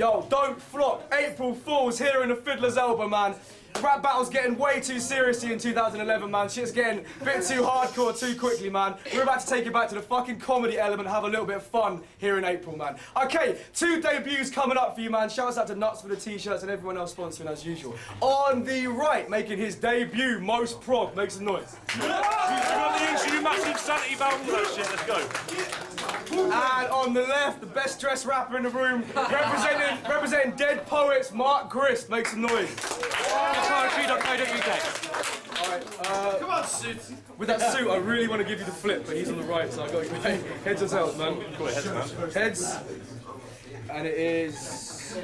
Yo, don't flop. April Fool's here in the Fiddler's Elbow, man. Rap battle's getting way too serious in 2011, man. Shit's getting a bit too hardcore too quickly, man. We're about to take it back to the fucking comedy element, have a little bit of fun here in April, man. Okay, 2 debuts coming up for you, man. Shouts out to Nuts for the t-shirts and everyone else sponsoring as usual. On the right, making his debut, MOS PROB. Make some noise. You got the issue, massive sanity about all that shit. Let's go. And on the left, the best dressed rapper in the room, representing Dead Poets, Mark GRIST. Make some noise. Poetry.co.uk. Alright, come on, suit. With that suit, I really want to give you the flip, but he's on the right, so I've got to go heads or tails, man. Go ahead, man. Heads. And it is...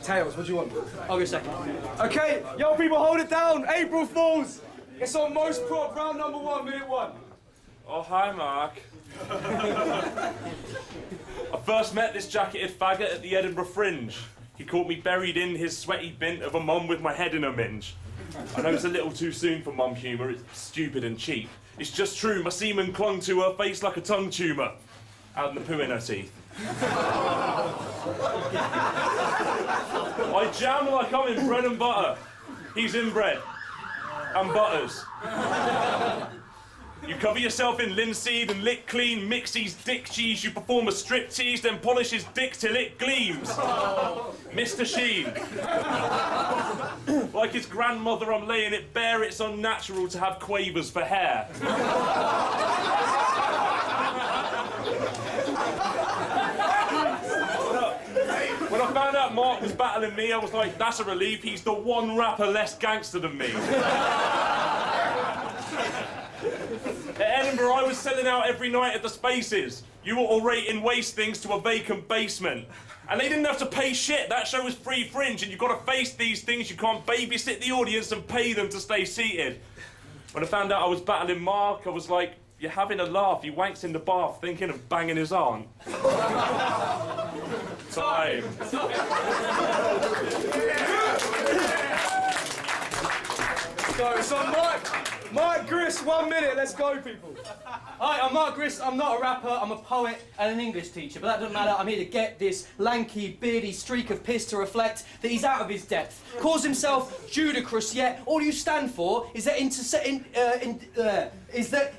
tails. What do you want? I'll go second. Okay, yo, people, hold it down. April Fools. It's on MOS PROB, round number 1, minute 1. Oh, hi, Mark. I first met this jacketed faggot at the Edinburgh Fringe. He caught me buried in his sweaty bint of a mum with my head in a minge. I know it's a little too soon for mum humour, it's stupid and cheap. It's just true, my semen clung to her face like a tongue tumour. Out in the poo in her teeth. I jam like I'm in bread and butter. He's in bread. And butters. You cover yourself in linseed and lick clean, mix his dick cheese, you perform a striptease, then polish his dick till it gleams. Mr. Sheen. Like his grandmother, I'm laying it bare, it's unnatural to have quavers for hair. When I found out Mark was battling me, I was like, that's a relief, he's the one rapper less gangster than me. At Edinburgh, I was selling out every night at the Spaces. You were orating waste things to a vacant basement. And they didn't have to pay shit. That show was free fringe, and you've got to face these things. You can't babysit the audience and pay them to stay seated. When I found out I was battling Mark, I was like, you're having a laugh. He wanks in the bath thinking of banging his aunt. Time. So it's on Mark GRIST, 1 minute, let's go, people. Hi, I'm Mark GRIST. I'm not a rapper, I'm a poet and an English teacher, but that doesn't matter. I'm here to get this lanky, beardy streak of piss to reflect that he's out of his depth. Calls himself Judicrous, yet all you stand for is that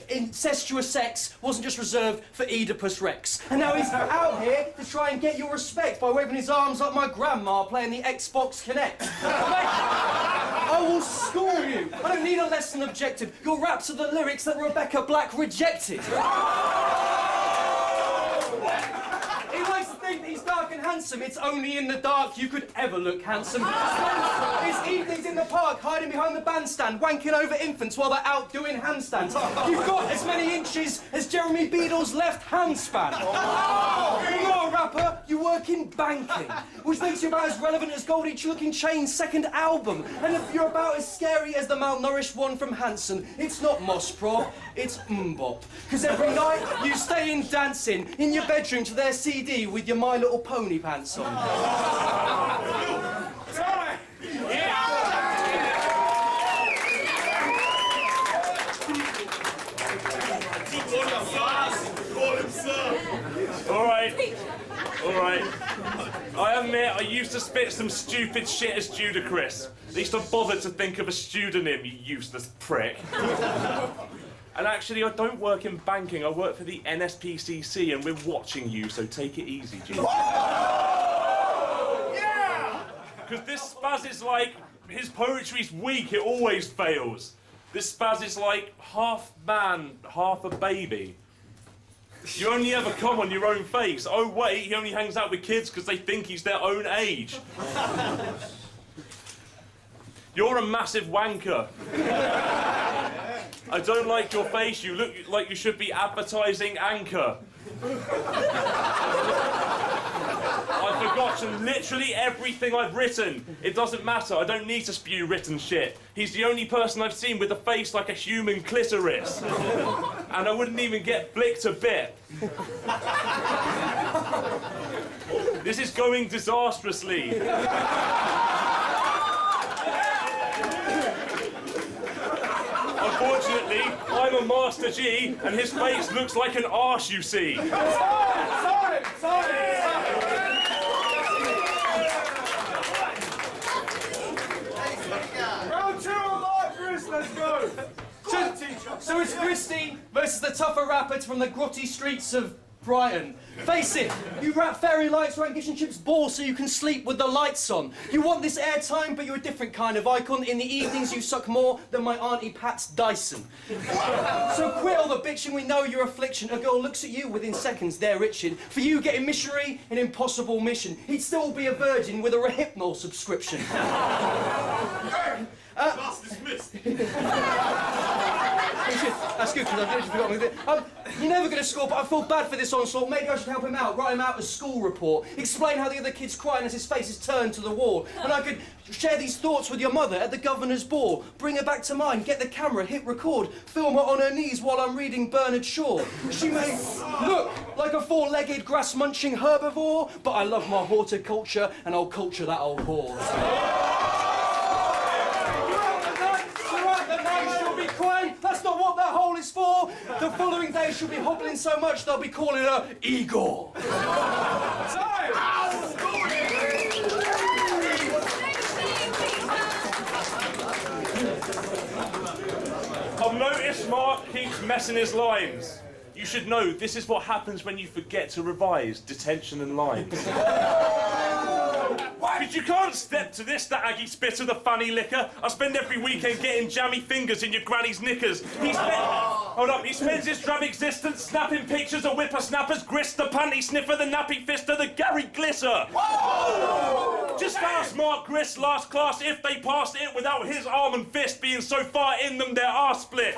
incestuous sex wasn't just reserved for Oedipus Rex. And now he's out here to try and get your respect by waving his arms like my grandma playing the Xbox Kinect. I will school you. I don't need a lesson objective. Your raps are the lyrics that Rebecca Black rejected. He likes to think that he's dark and handsome. It's only in the dark you could ever look handsome. His evenings in the park, hiding behind the bandstand, wanking over infants while they're out doing handstands. You've got as many inches as Jeremy Beadle's left hand span. You're not a rapper, you work in banking, which makes you about as relevant as Goldie Looking Chain's second album. And if you're about as scary as the malnourished one from Hanson, it's not MOS PROB, it's MBOP. Because every night you stay in dancing in your bedroom to their CD with your My Little Pony pants on. All right. I admit, I used to spit some stupid shit as Judicrous. At least I bothered to think of a pseudonym, you useless prick. And actually, I don't work in banking, I work for the NSPCC, and we're watching you, so take it easy, Judicrous. Yeah! Because this spaz is like, his poetry's weak, it always fails. This spaz is like half man, half a baby. You only ever come on your own face. Oh wait, he only hangs out with kids because they think he's their own age. You're a massive wanker. I don't like your face, you look like you should be advertising Anchor. I've forgotten literally everything I've written. It doesn't matter, I don't need to spew written shit. He's the only person I've seen with a face like a human clitoris. And I wouldn't even get flicked a bit. This is going disastrously. Unfortunately, I'm a Master G, and his face looks like an arse, you see. Sorry. So it's Gristy versus the tougher rappers from the grotty streets of Brighton. Face it, you rap fairy lights around Gish and Chip's ball so you can sleep with the lights on. You want this airtime, but you're a different kind of icon. In the evenings, you suck more than my Auntie Pat's Dyson. So quit all the bitching, we know your affliction. A girl looks at you within seconds, they're itching. For you, getting missionary, an impossible mission. He'd still be a virgin with a Rehypnol subscription. Class dismissed. That's good, because I've literally forgotten with it. You're never going to score, but I feel bad for this onslaught. Maybe I should help him out, write him out a school report, explain how the other kid's crying as his face is turned to the wall. And I could share these thoughts with your mother at the governor's ball. Bring her back to mind, get the camera, hit record, film her on her knees while I'm reading Bernard Shaw. She may look like a four-legged, grass-munching herbivore, but I love my horticulture, and I'll culture that old whore. That's not what that hole is for. The following day she'll be hobbling so much they'll be calling her Igor. I've noticed Mark keeps messing his lines. You should know this is what happens when you forget to revise detention and lines. Because you can't step to this, that Aggie spitter, the funny liquor. I spend every weekend getting jammy fingers in your granny's knickers. He spends his drab existence snapping pictures of whippersnappers, Grist, the panty sniffer, the nappy fister, the Gary Glisser. Whoa! Just ask Mark Grist last class if they passed it without his arm and fist being so far in them their arse split.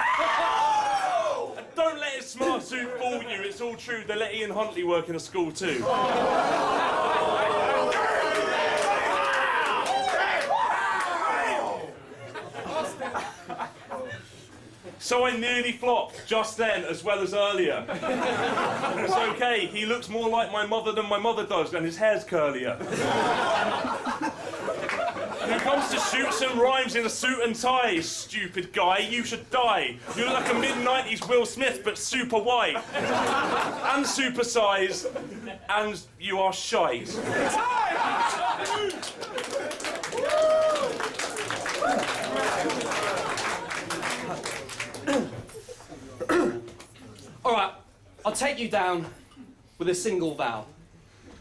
And don't let his smart suit fool you, it's all true. They let Ian Huntley work in a school too. So I nearly flopped, just then, as well as earlier. It's okay, he looks more like my mother than my mother does, and his hair's curlier. Who comes to shoot some rhymes in a suit and tie, stupid guy, you should die. You look like a mid-90s Will Smith, but super white. And supersized, and you are shite. All right, I'll take you down with a single vow.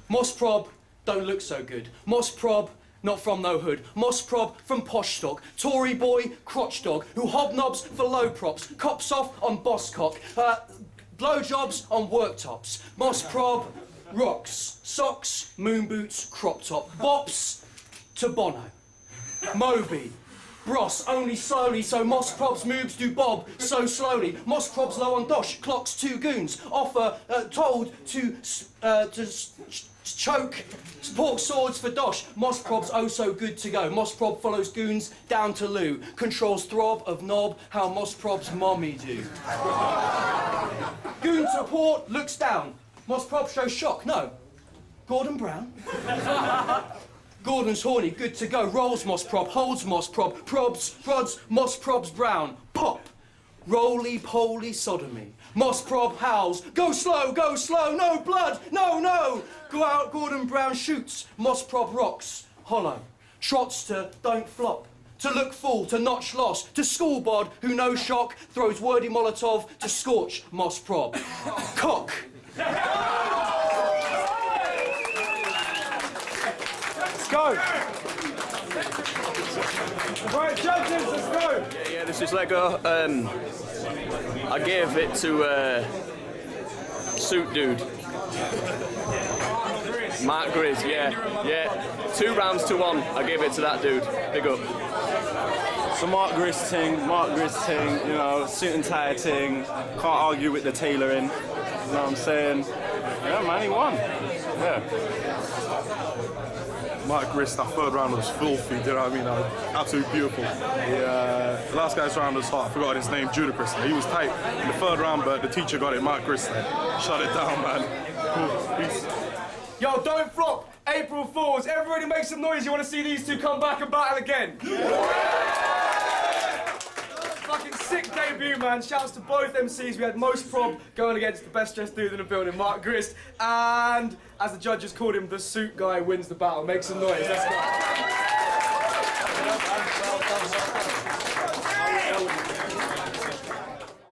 MOS PROB don't look so good. MOS PROB, not from no hood. MOS PROB from posh stock. Tory boy, crotch dog, who hobnobs for low props. Cops off on boss cock. Blowjobs on worktops. MOS PROB rocks. Socks, moon boots, crop top. Bops to Bono. Moby. Bros, only slowly, so MOS PROB's moves do bob so slowly. MOS PROB's low on dosh, clocks two goons. Offer, told to choke, pork swords for dosh. MOS PROB's oh so good to go. MOS PROB follows goons down to loo. Controls throb of knob, how MOS PROB's mommy do. Goon to port, looks down. MOS PROB shows shock, no. Gordon Brown? Gordon's horny, good to go. Rolls MOS PROB, holds MOS PROB, prods, MOS PROB's brown. Pop. Roly-poly sodomy. MOS PROB howls. Go slow, no blood, no. Go out, Gordon Brown shoots. MOS PROB rocks. Hollow. Trots to don't flop. To look full, to notch loss. To school bod, who no shock, throws wordy Molotov to scorch MOS PROB. Cock. Go! Right, judges, let's go! Yeah, this is Lego. I gave it to Suit Dude. Mark Grizz, yeah. 2 rounds to 1. I gave it to that dude. Big up. So Mark Grizz ting, you know, suit and tie ting. Can't argue with the tailoring. You know what I'm saying? Yeah, man, he won. Yeah. Mark Grist, that third round was filthy, do you know what I mean? Absolutely beautiful. The last guy's round was hot, I forgot his name, Judicrous. He was tight in the third round, but the teacher got it, Mark Grist. Shut it down, man. Cool, peace. Yo, don't flop! April Fools, everybody make some noise. You want to see these two come back and battle again? Fucking sick debut, man. Shouts to both MCs. We had MOS PROB going against the best dressed dude in the building, Mark Grist. And, as the judges called him, the suit guy wins the battle. Make some noise. Let's go.